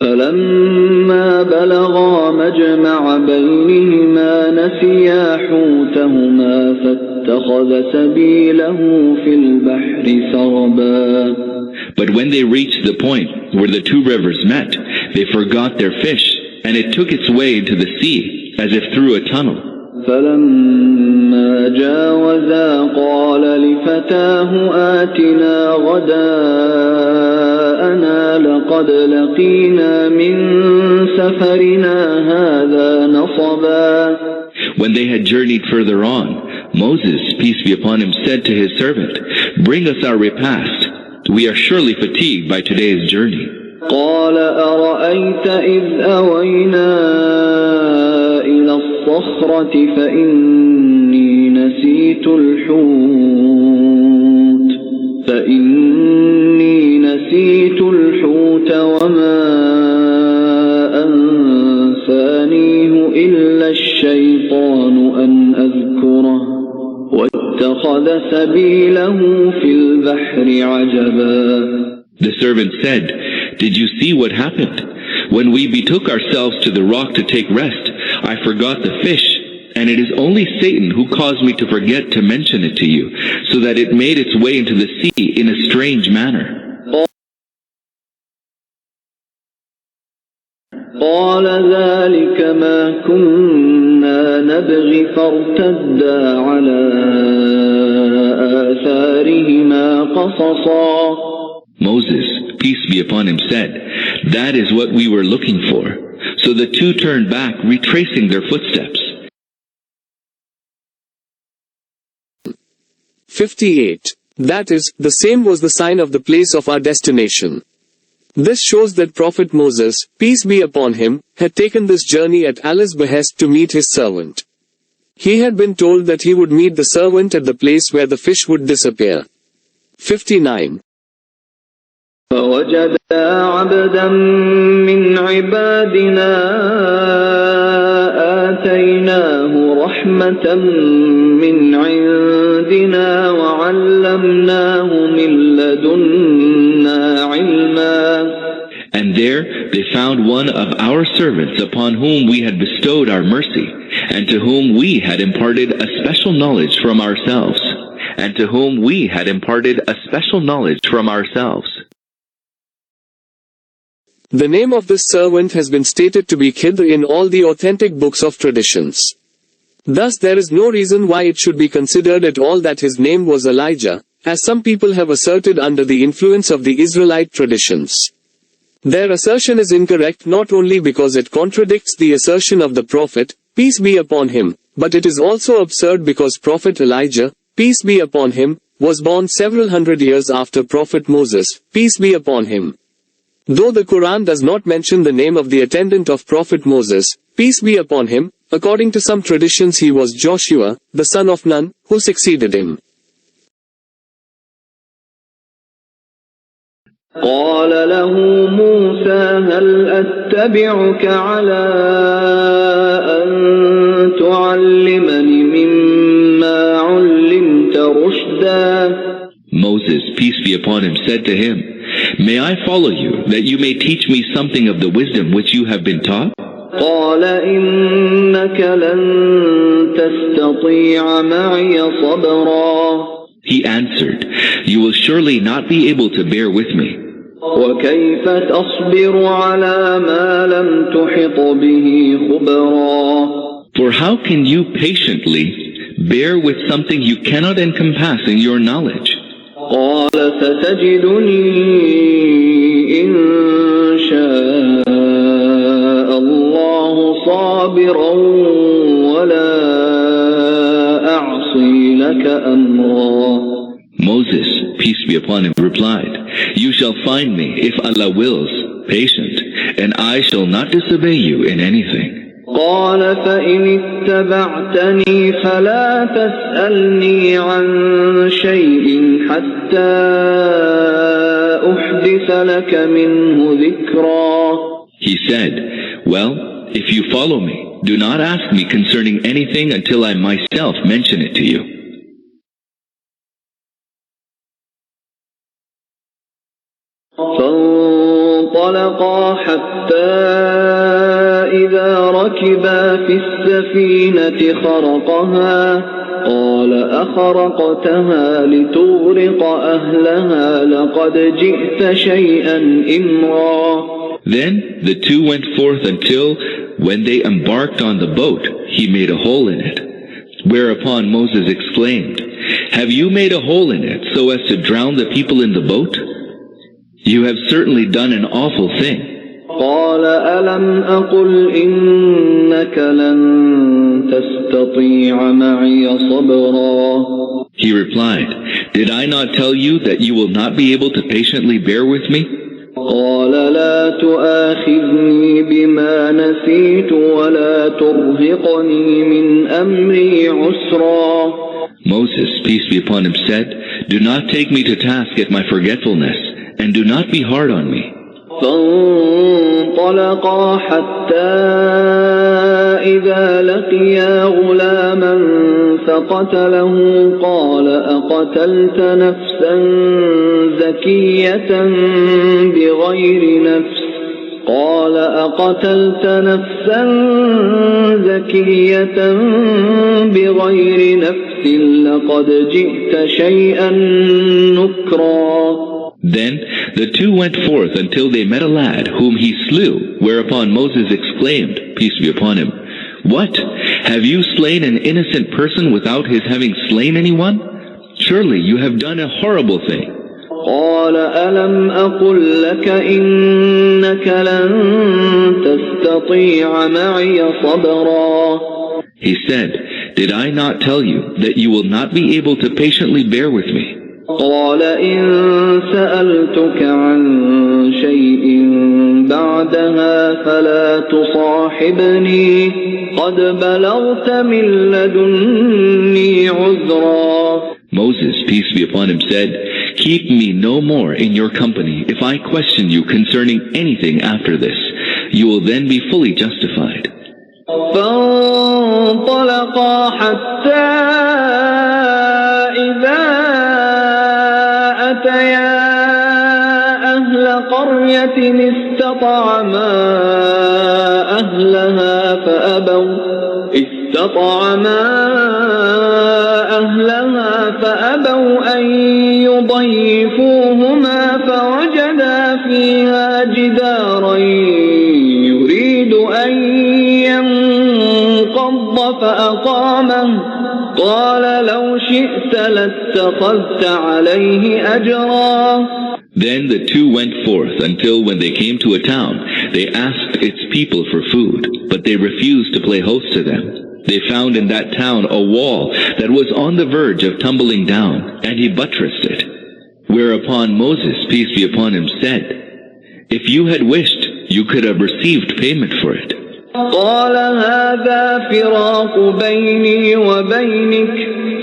فلما بلغا مجمع بينهما نسيا حوتهما فاتخذ سبيله في البحر سربا. But when they reached the point where the two rivers met, they forgot their fish, and it took its way into the sea, as if through a tunnel. فلما جاوزا قال لفتاه آتنا غداءنا لقد لقينا من سفرنا هذا نصبا. When they had journeyed further on, Moses, peace be upon him, said to his servant, "Bring us our repast. We are surely fatigued by today's journey." قال أرأيت إذ أوينا إلى الصخرة فإني نسيت الحوت وما أنسانيه إلا الشيطان أن أذكره واتخذ سبيله في البحر عجبا. The servant said, "Did you see what happened? When we betook ourselves to the rock to take rest, I forgot the fish, and it is only Satan who caused me to forget to mention it to you, so that it made its way into the sea in a strange manner." قال ذلك ما كنا نبغي فارتدا على آثارهما قصصا. Moses, peace be upon him, said, "That is what we were looking for." So the two turned back, retracing their footsteps. 58. That is, the same was the sign of the place of our destination. This shows that Prophet Moses, peace be upon him, had taken this journey at Allah's behest to meet his servant. He had been told that he would meet the servant at the place where the fish would disappear. 59. فوجدا عبدا من عبادنا آتيناه رحمة من عندنا وعلمناه من لدنا علما. And there they found one of our servants upon whom we had bestowed our mercy, and to whom we had imparted a special knowledge from ourselves. The name of this servant has been stated to be Khidr in all the authentic books of traditions. Thus there is no reason why it should be considered at all that his name was Elijah, as some people have asserted under the influence of the Israelite traditions. Their assertion is incorrect not only because it contradicts the assertion of the Prophet, peace be upon him, but it is also absurd because Prophet Elijah, peace be upon him, was born several hundred years after Prophet Moses, peace be upon him. Though the Quran does not mention the name of the attendant of Prophet Moses, peace be upon him, according to some traditions he was Joshua, the son of Nun, who succeeded him. قال له موسى هل أتبعك على أن تعلمني مما علمت رشدا. Moses, peace be upon him, said to him, "May I follow you, that you may teach me something of the wisdom which you have been taught?" قال إنك لن تستطيع معي صبرا. He answered, "You will surely not be able to bear with me. وكيف تصبر على ما لم تحط به خبرا. For how can you patiently bear with something you cannot encompass in your knowledge?" قال ستجدني إن شاء الله صابرا ولا أعصي لك أمرا. Moses, peace be upon him, replied, "You shall find me, if Allah wills, patient, and I shall not disobey you in anything." قال فإن اتبعتني فلا تسألني عن شيء حتى أحدث لك منه ذكرا. He said, "Well, if you follow me, do not ask me concerning anything until I myself mention it to you." فانطلقا حتى إذا ركبا في السفينة خرقها قال أخرقتها لتغرق أهلها لقد جئت شيئا إمرا. Then the two went forth until, when they embarked on the boat, he made a hole in it. Whereupon Moses exclaimed, "Have you made a hole in it so as to drown the people in the boat? You have certainly done an awful thing." قال ألم أقل إنك لن تستطيع معي صبرا. He replied, "Did I not tell you that you will not be able to patiently bear with me?" قال لا تؤاخذني بما نسيت ولا ترهقني من أمري عسرا. Moses, peace be upon him, said, "Do not take me to task at my forgetfulness, and do not be hard on me." فانطلقا حتى إذا لقيا غلاما فقتله قال أقتلت نفسا زكية بغير نفس لقد جئت شيئا نكرا. Then the two went forth until they met a lad whom he slew, whereupon Moses exclaimed, peace be upon him, "What? Have you slain an innocent person without his having slain anyone? Surely you have done a horrible thing." قال ألم أقل لك إنك لن تستطيع معي صبرا. He said, "Did I not tell you that you will not be able to patiently bear with me?" قال إن سألتك عن شيء بعدها فلا تصاحبني قد بلغت من لدني عذرا. Moses, peace be upon him, said, "Keep me no more in your company if I question you concerning anything after this. You will then be fully justified." فانطلقا حتى إذا أتيا أهل قرية استطعما أهلها فأبوا أن يضيفوهما فوجدا فيها جدارا يريد أن ينقض فأقامه قال لو شئت لاتخذت عليه أجرا. Then the two went forth until when they came to a town, they asked its people for food, but they refused to play host to them. They found in that town a wall that was on the verge of tumbling down, and he buttressed it. Whereupon Moses, peace be upon him, said, "If you had wished, you could have received payment for it." قال هذا فراق بيني وبينك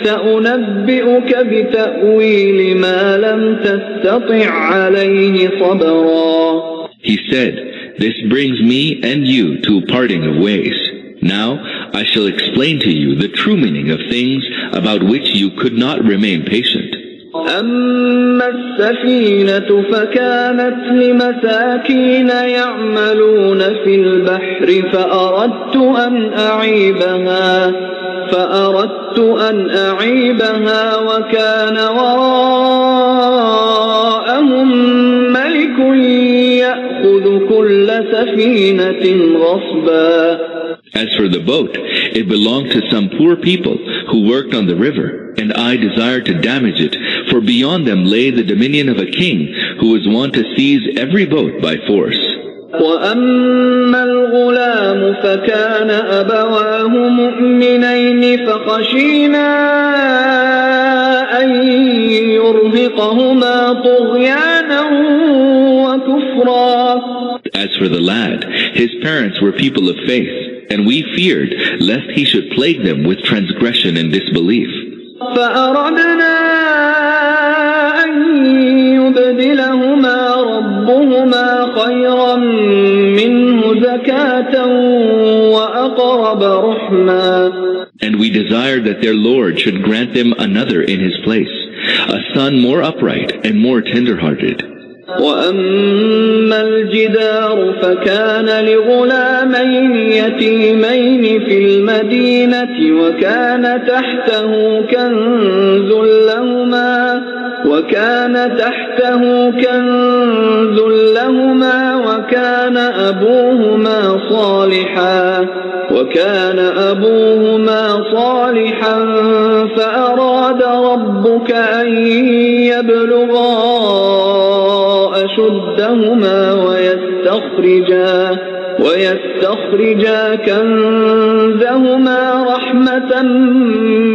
سأنبئك بتأويل ما لم تستطع عليه صبرا. He said, "This brings me and you to a parting of ways. Now I shall explain to you the true meaning of things about which you could not remain patient." أما السفينة فكانت لمساكين يعملون في البحر فأردت أن أعيبها وكان وراءهم ملك يأخذ كل سفينة غصبا. As for the boat, it belonged to some poor people who worked on the river, and I desired to damage it, for beyond them lay the dominion of a king who was wont to seize every boat by force. وَأَمَّا الْغُلَامُ فَكَانَ أَبَوَاهُ مُؤْمِنَيْنِ فَخَشِينَا أَن يُرْهِقَهُمَا طُغْيَانًا وَكُفْرًا. As for the lad, his parents were people of faith, and we feared lest he should plague them with transgression and disbelief. فأردنا أن يبدلهما ربهما خيرا منه زكاة وأقرب رحما. And we desired that their Lord should grant them another in his place, a son more upright and more tender-hearted. وأما الجدار فكان لغلامين يتيمين في المدينة وكان تحته كنز لهما وكان أبوهما صالحا فأراد ربك أن يبلغا أشدهما ويستخرجا كنزهما رحمة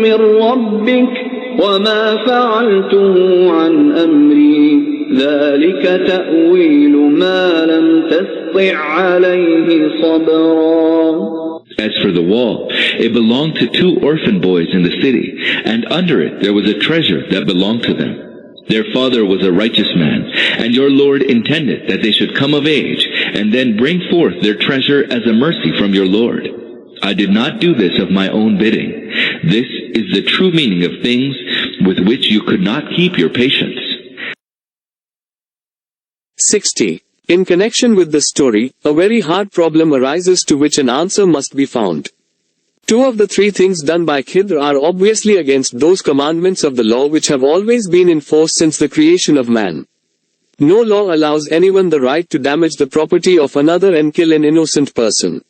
من ربك وما فعلته عن أمري ذلك تأويل ما لم تسطع عليه صبرا. As for the wall, it belonged to 2 orphan boys in the city, and under it there was a treasure that belonged to them. Their father was a righteous man, and your Lord intended that they should come of age, and then bring forth their treasure as a mercy from your Lord. I did not do this of my own bidding. This is the true meaning of things with which you could not keep your patience. 60. In connection with this story, a very hard problem arises to which an answer must be found. 2 of the 3 things done by Khidr are obviously against those commandments of the law which have always been in force since the creation of man. No law allows anyone the right to damage the property of another and kill an innocent person.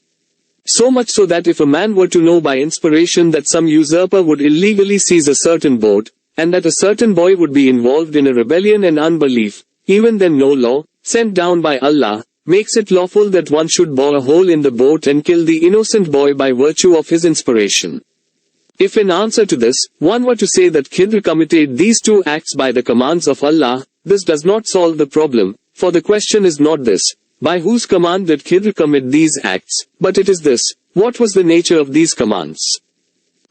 So much so that if a man were to know by inspiration that some usurper would illegally seize a certain boat, and that a certain boy would be involved in a rebellion and unbelief, even then no law, sent down by Allah, makes it lawful that one should bore a hole in the boat and kill the innocent boy by virtue of his inspiration. If in answer to this, one were to say that Khidr committed these 2 acts by the commands of Allah, this does not solve the problem, for the question is not this, by whose command did Khidr commit these acts, but it is this, what was the nature of these commands?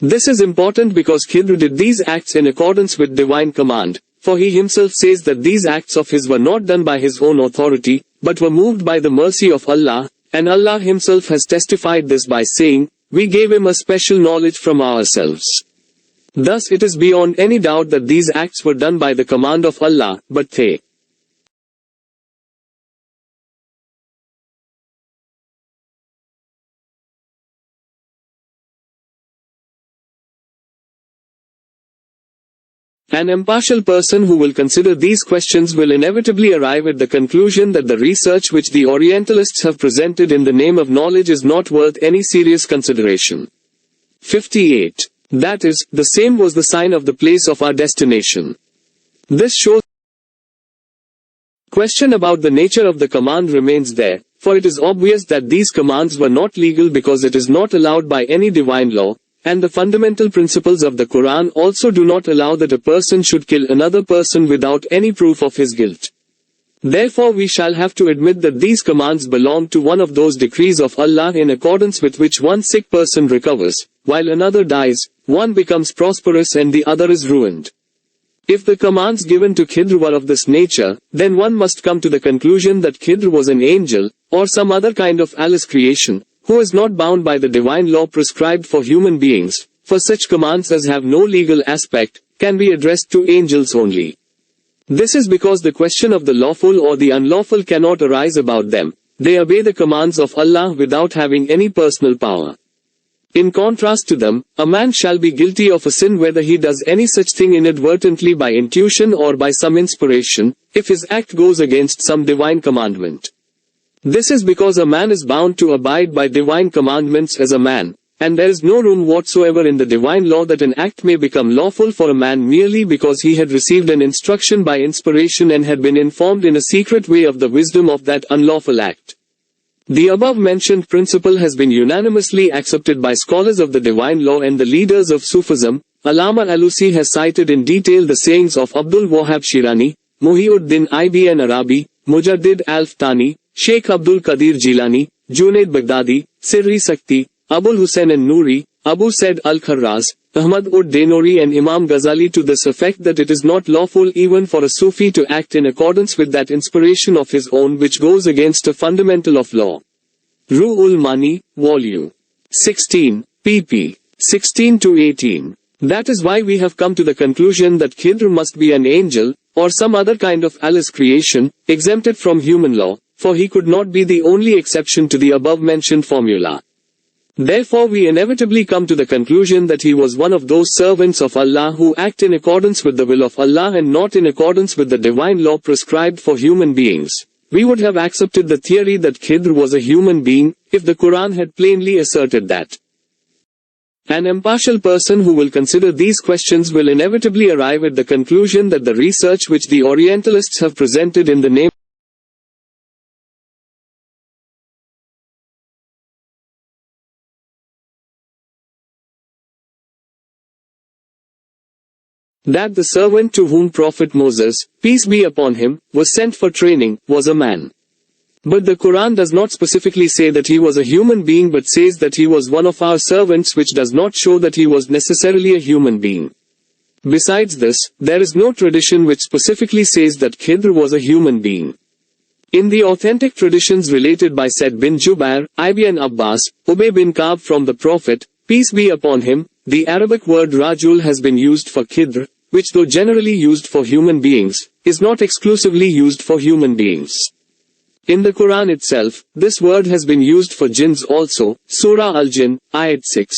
This is important because Khidr did these acts in accordance with divine command, for he himself says that these acts of his were not done by his own authority, but were moved by the mercy of Allah, and Allah himself has testified this by saying, we gave him a special knowledge from ourselves. Thus it is beyond any doubt that these acts were done by the command of Allah, but they An impartial person who will consider these questions will inevitably arrive at the conclusion that the research which the Orientalists have presented in the name of knowledge is not worth any serious consideration. 58. That is, the same was the sign of the place of our destination. This shows question about the nature of the command remains there, for it is obvious that these commands were not legal because it is not allowed by any divine law, and the fundamental principles of the Quran also do not allow that a person should kill another person without any proof of his guilt. Therefore we shall have to admit that these commands belong to one of those decrees of Allah in accordance with which one sick person recovers, while another dies, one becomes prosperous and the other is ruined. If the commands given to Khidr were of this nature, then one must come to the conclusion that Khidr was an angel, or some other kind of Allah's creation, who is not bound by the divine law prescribed for human beings, for such commands as have no legal aspect, can be addressed to angels only. This is because the question of the lawful or the unlawful cannot arise about them. They obey the commands of Allah without having any personal power. In contrast to them, a man shall be guilty of a sin whether he does any such thing inadvertently by intuition or by some inspiration, if his act goes against some divine commandment. This is because a man is bound to abide by divine commandments as a man, and there is no room whatsoever in the divine law that an act may become lawful for a man merely because he had received an instruction by inspiration and had been informed in a secret way of the wisdom of that unlawful act. The above-mentioned principle has been unanimously accepted by scholars of the divine law and the leaders of Sufism. Allama Alusi has cited in detail the sayings of Abdul Wahhab Shirani, Muhyiddin Ibn Arabi, Mujaddid Al-Ftani, Sheikh Abdul Qadir Jilani, Junaid Baghdadi, Sirri Sakti, Abul Hussain al-Nuri, Abu Said al-Kharraz, Ahmad ud-Denori and Imam Ghazali to this effect that it is not lawful even for a Sufi to act in accordance with that inspiration of his own which goes against a fundamental of law. Ru'ul Mani, Vol. 16, pp. 16-18. That is why we have come to the conclusion that Khidr must be an angel, or some other kind of Allah's creation, exempted from human law, for he could not be the only exception to the above-mentioned formula. Therefore we inevitably come to the conclusion that he was one of those servants of Allah who act in accordance with the will of Allah and not in accordance with the divine law prescribed for human beings. We would have accepted the theory that Khidr was a human being, if the Quran had plainly asserted that. An impartial person who will consider these questions will inevitably arrive at the conclusion that the research which the Orientalists have presented in the name that the servant to whom Prophet Moses, peace be upon him, was sent for training, was a man. But the Quran does not specifically say that he was a human being but says that he was one of our servants, which does not show that he was necessarily a human being. Besides this, there is no tradition which specifically says that Khidr was a human being. In the authentic traditions related by Said bin Jubair, Ibn Abbas, Ubay bin Ka'b from the Prophet, peace be upon him, the Arabic word rajul has been used for Khidr, which though generally used for human beings, is not exclusively used for human beings. In the Quran itself, this word has been used for jinns also, Surah Al-Jinn, Ayat 6.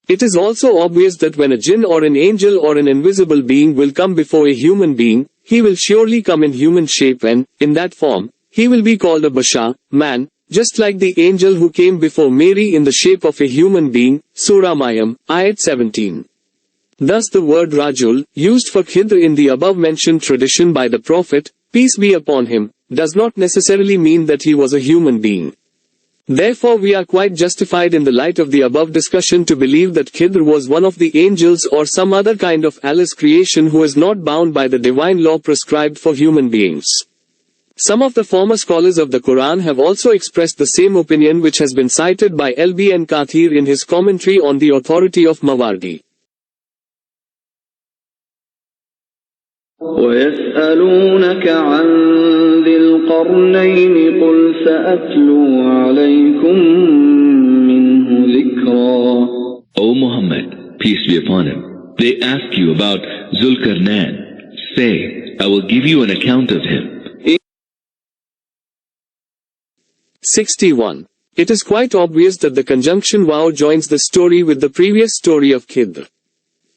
It is also obvious that when a jinn or an angel or an invisible being will come before a human being, he will surely come in human shape and, in that form, he will be called a bashar, man, just like the angel who came before Mary in the shape of a human being, Surah Maryam, Ayat 17. Thus the word rajul, used for Khidr in the above-mentioned tradition by the Prophet, peace be upon him, does not necessarily mean that he was a human being. Therefore we are quite justified in the light of the above discussion to believe that Khidr was one of the angels or some other kind of Allah's creation who is not bound by the divine law prescribed for human beings. Some of the former scholars of the Quran have also expressed the same opinion, which has been cited by Ibn Kathir in his commentary on the authority of Mawardi. وَيَسْأَلُونَكَ عَنْ ذِي الْقَرْنَيْنِ قُلْ سَأَتْلُو عَلَيْكُمْ مِنْهُ ذِكْرًا. O Muhammad, peace be upon him, they ask you about Zulkarnain. Say, I will give you an account of him. 61. It is quite obvious that the conjunction wow joins the story with the previous story of Khidr.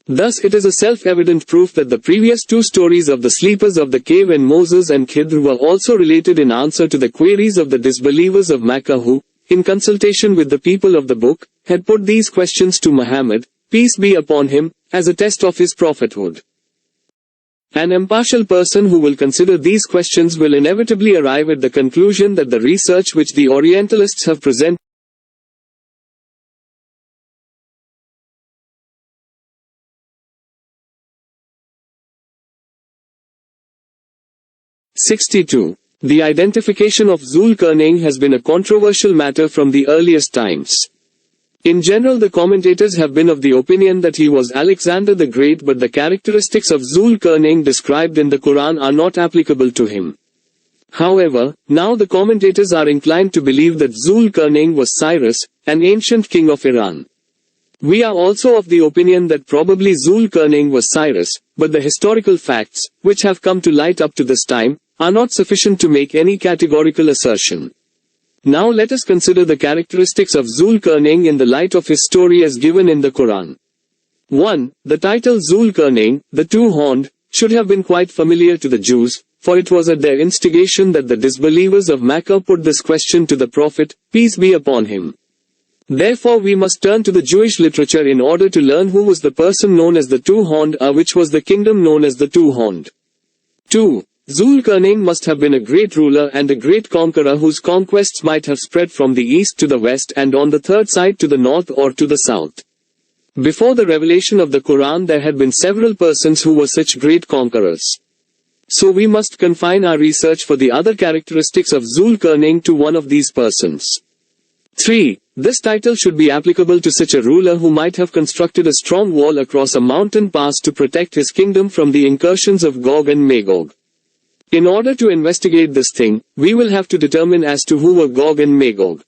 Thus it is a self-evident proof that the previous two stories of the sleepers of the cave and Moses and Khidr were also related in answer to the queries of the disbelievers of Makkah who, in consultation with the people of the book, had put these questions to Muhammad, peace be upon him, as a test of his prophethood. An impartial person who will consider these questions will inevitably arrive at the conclusion that the research which the Orientalists have presented 62. The identification of Zulkarnain has been a controversial matter from the earliest times. In general, the commentators have been of the opinion that he was Alexander the Great, but the characteristics of Zulkarnain described in the Quran are not applicable to him. However, now the commentators are inclined to believe that Zulkarnain was Cyrus, an ancient king of Iran. We are also of the opinion that probably Zulkarnain was Cyrus, but the historical facts, which have come to light up to this time, are not sufficient to make any categorical assertion. Now let us consider the characteristics of Zulkarnain in the light of his story as given in the Quran. 1. The title Zulkarnain, the two-horned, should have been quite familiar to the Jews, for it was at their instigation that the disbelievers of Makkah put this question to the Prophet, peace be upon him. Therefore we must turn to the Jewish literature in order to learn who was the person known as the two-horned, which was the kingdom known as the two-horned. 2. Zulkarnain must have been a great ruler and a great conqueror whose conquests might have spread from the east to the west and on the third side to the north or to the south. Before the revelation of the Quran there had been several persons who were such great conquerors. So we must confine our research for the other characteristics of Zulkarnain to one of these persons. 3. This title should be applicable to such a ruler who might have constructed a strong wall across a mountain pass to protect his kingdom from the incursions of Gog and Magog. In order to investigate this thing, we will have to determine as to who were Gog and Magog.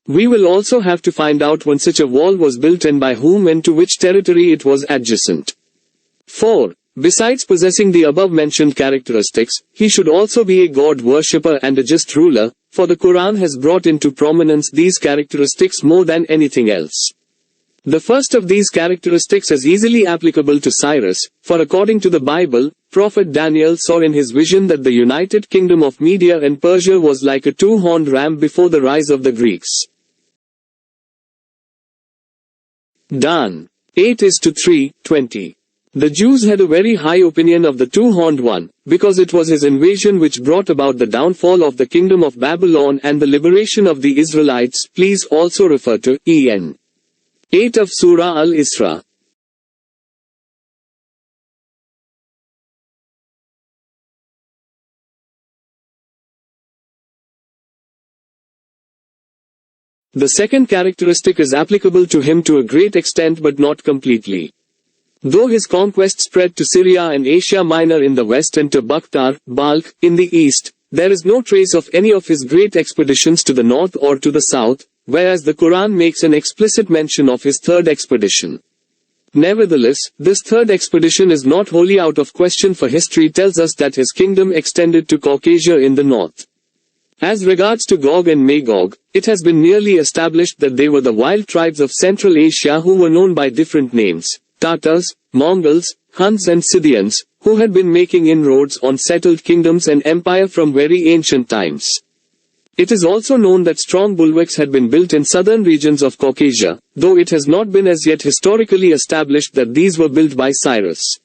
We will also have to find out when such a wall was built and by whom and to which territory it was adjacent. 4. besides possessing the above-mentioned characteristics, he should also be a God worshipper and a just ruler, for the Quran has brought into prominence these characteristics more than anything else. The first of these characteristics is easily applicable to Cyrus, for according to the Bible, Prophet Daniel saw in his vision that the united kingdom of Media and Persia was like a two-horned ram before the rise of the Greeks. Dan. 8:3:20. The Jews had a very high opinion of the two-horned one, because it was his invasion which brought about the downfall of the kingdom of Babylon and the liberation of the Israelites. Please also refer to En. 8 of Surah Al-Isra. The second characteristic is applicable to him to a great extent but not completely. Though his conquest spread to Syria and Asia Minor in the west and to Bakhtar, Balkh, in the east, there is no trace of any of his great expeditions to the north or to the south, whereas the Quran makes an explicit mention of his third expedition. Nevertheless, this third expedition is not wholly out of question, for history tells us that his kingdom extended to Caucasia in the north. As regards to Gog and Magog, it has been nearly established that they were the wild tribes of Central Asia who were known by different names: Tatars, Mongols, Huns and Scythians, who had been making inroads on settled kingdoms and empire from very ancient times. It is also known that strong bulwarks had been built in southern regions of Caucasia, though it has not been as yet historically established that these were built by Cyrus.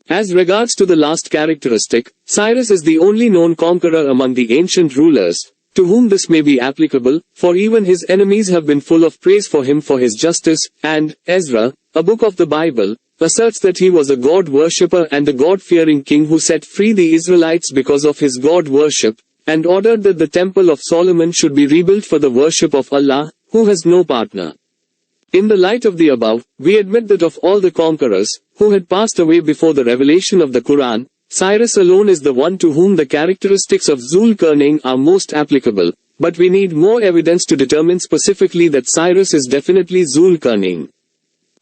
As regards to the last characteristic, Cyrus is the only known conqueror among the ancient rulers, to whom this may be applicable, for even his enemies have been full of praise for him for his justice, and Ezra, a book of the Bible, asserts that he was a God worshipper and a God-fearing king who set free the Israelites because of his God worship, and ordered that the Temple of Solomon should be rebuilt for the worship of Allah, who has no partner. In the light of the above, we admit that of all the conquerors, who had passed away before the revelation of the Quran, Cyrus alone is the one to whom the characteristics of Zul-Qarnayn are most applicable, but we need more evidence to determine specifically that Cyrus is definitely Zul-Qarnayn.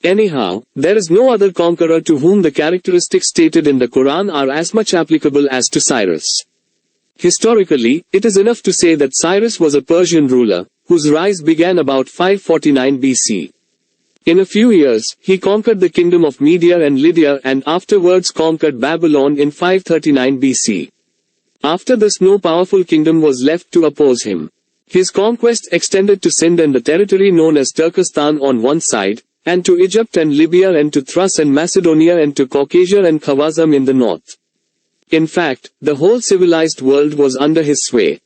Anyhow, there is no other conqueror to whom the characteristics stated in the Quran are as much applicable as to Cyrus. Historically, it is enough to say that Cyrus was a Persian ruler, whose rise began about 549 BC. In a few years, he conquered the kingdom of Media and Lydia and afterwards conquered Babylon in 539 BC. After this, no powerful kingdom was left to oppose him. His conquest extended to Sind and the territory known as Turkestan on one side, and to Egypt and Libya and to Thrace and Macedonia and to Caucasia and Khawazm in the north. In fact, the whole civilized world was under his sway.